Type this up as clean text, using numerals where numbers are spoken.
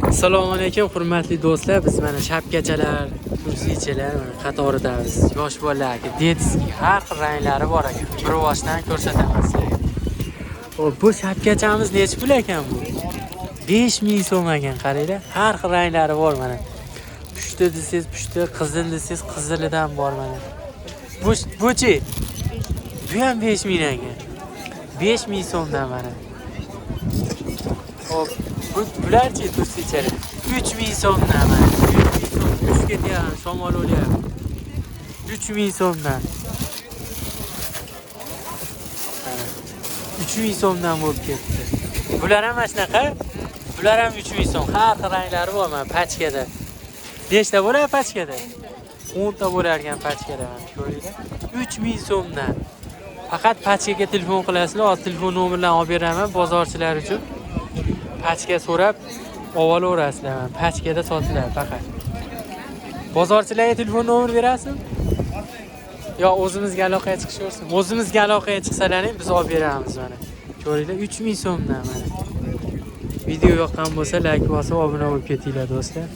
Assalomu alaykum hurmatli do'stlar. Biz mana shapkachalar, kursichalar qatoridamiz. Yosh bolalarga detskiy har xil ranglari bor ekan. Bir boshdan ko'rsataman sizlarga. Xo'p, bu shapkachamiz necha pul ekan bu? 5000 so'm ekan, qaranglar. Har xil ranglari bor mana. Pushti desangiz pushti, qizil desangiz qizilidan bor mana. Bu-chi? Bu ham 5000 ekan. 5000 so'mdan mana. Hop, bularchi tursichalar 3000 so'mdan mana. 3000 so'm tushib ketyapti, shamol o'lyapti. 3000 so'mdan. 3000 so'mdan bo'lib ketdi. Bular ham mana shunaqa. Bular ham 3000 so'm. Har xil ranglari bor mana pachkada. Nechta bo'ladi pachkada? 10 ta bo'lar ekan pachkada mana ko'ringlar. 3000 so'mdan. Faqat pachkaga telefon qilasizlar, hozir telefon nomerlarini olib beraman bozorchilar uchun. Pachka so'rab olaverasizlar. Pachkada sotiladi faqat. Bozorchilarga telefon nomer berasizmi? Yo, o'zimizga aloqaga chiqishyorsiz. O'zimizga aloqaga chiqsalaring biz olib beramiz mana. Ko'ringlar 3000 so'mdan mana. Video yoqqan bo'lsa like bosib obuna bo'lib ketinglar do'stlar.